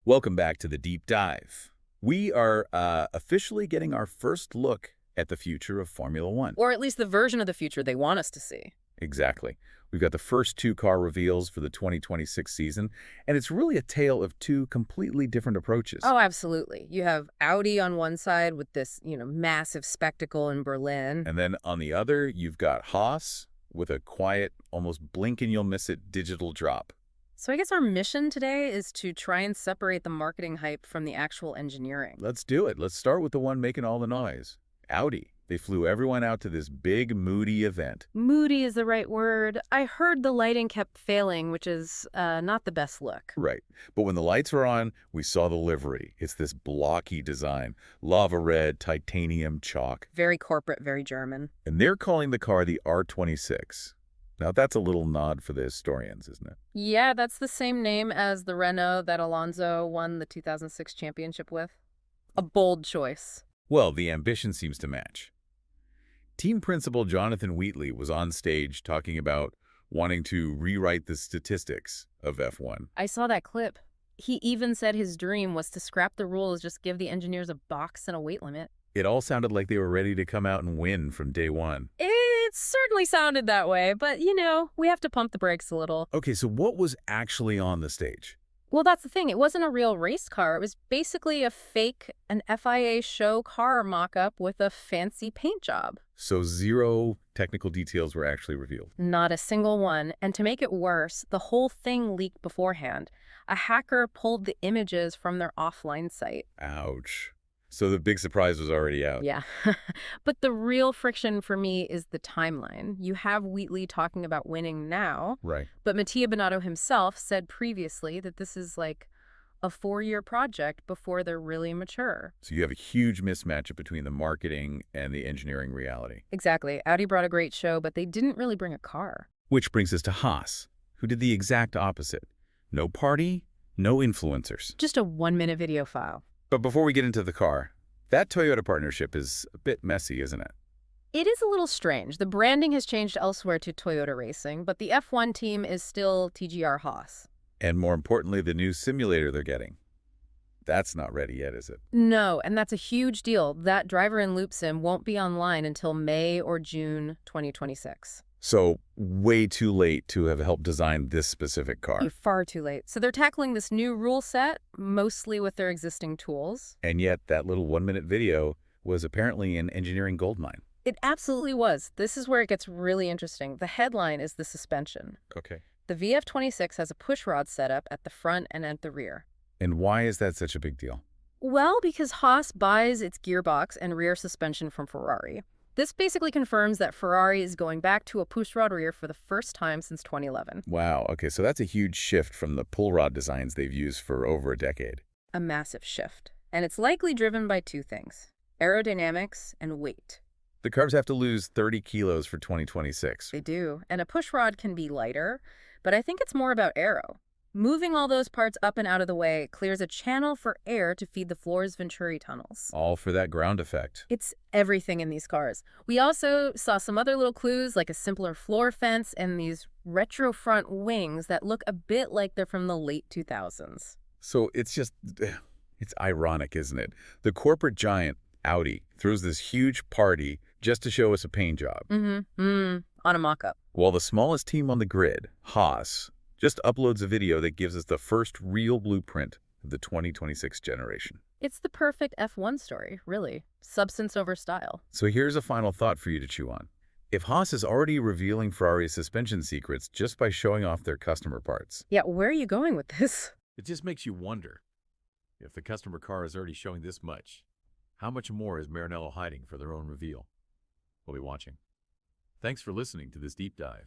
Welcome back to the Deep Dive. We are officially getting our first look at the future of Formula One. Or at least the version of the future they want us to see. Exactly. We've got the first two car reveals for the 2026 season, and it's really a tale of two completely different approaches. Oh, absolutely. You have Audi on one side with this, massive spectacle in Berlin. And then on the other, you've got Haas with a quiet, almost blink and you'll miss it digital drop. So I guess our mission today is to try and separate the marketing hype from the actual engineering. Let's do it. Let's start with the one making all the noise. Audi. They flew everyone out to this big, moody event. Moody is the right word. I heard the lighting kept failing, which is not the best look. Right. But when the lights were on, we saw the livery. It's this blocky design. Lava red, titanium chalk. Very corporate, very German. And they're calling the car the R26. Now, that's a little nod for the historians, isn't it? Yeah, that's the same name as the Renault that Alonso won the 2006 championship with. A bold choice. Well, the ambition seems to match. Team principal Jonathan Wheatley was on stage talking about wanting to rewrite the statistics of F1. I saw that clip. He even said his dream was to scrap the rules, just give the engineers a box and a weight limit. It all sounded like they were ready to come out and win from day one. It certainly sounded that way, but, we have to pump the brakes a little. Okay, so what was actually on the stage? Well, that's the thing. It wasn't a real race car. It was basically an FIA show car mock-up with a fancy paint job. So zero technical details were actually revealed. Not a single one. And to make it worse, the whole thing leaked beforehand. A hacker pulled the images from their offline site. Ouch. So the big surprise was already out. Yeah. But the real friction for me is the timeline. You have Wheatley talking about winning now, Right. but Mattia Binotto himself said previously that this is like a 4-year project before they're really mature. So you have a huge mismatch between the marketing and the engineering reality. Exactly. Audi brought a great show, but they didn't really bring a car. Which brings us to Haas, who did the exact opposite. No party, no influencers. Just a 1-minute video file. But before we get into the car, that Toyota partnership is a bit messy, isn't it? It is a little strange. The branding has changed elsewhere to Toyota Racing, but the F1 team is still TGR Haas. And more importantly, the new simulator they're getting. That's not ready yet, is it? No, and that's a huge deal. That driver in Loop Sim won't be online until May or June 2026. So way too late to have helped design this specific car. You're far too late. So they're tackling this new rule set, mostly with their existing tools. And yet that little 1-minute video was apparently an engineering goldmine. It absolutely was. This is where it gets really interesting. The headline is the suspension. Okay. The VF26 has a pushrod setup at the front and at the rear. And why is that such a big deal? Well, because Haas buys its gearbox and rear suspension from Ferrari. This basically confirms that Ferrari is going back to a pushrod rear for the first time since 2011. Wow, okay, so that's a huge shift from the pull rod designs they've used for over a decade. A massive shift. And it's likely driven by two things: aerodynamics and weight. The cars have to lose 30 kilos for 2026. They do. And a pushrod can be lighter, but I think it's more about aero. Moving all those parts up and out of the way clears a channel for air to feed the floor's Venturi tunnels. All for that ground effect. It's everything in these cars. We also saw some other little clues, like a simpler floor fence and these retro front wings that look a bit like they're from the late 2000s. So it's ironic, isn't it? The corporate giant, Audi, throws this huge party just to show us a paint job. On a mock-up. While the smallest team on the grid, Haas, just uploads a video that gives us the first real blueprint of the 2026 generation. It's the perfect F1 story, really. Substance over style. So here's a final thought for you to chew on. If Haas is already revealing Ferrari's suspension secrets just by showing off their customer parts. Yeah, where are you going with this? It just makes you wonder, if the customer car is already showing this much, how much more is Maranello hiding for their own reveal? We'll be watching. Thanks for listening to this deep dive.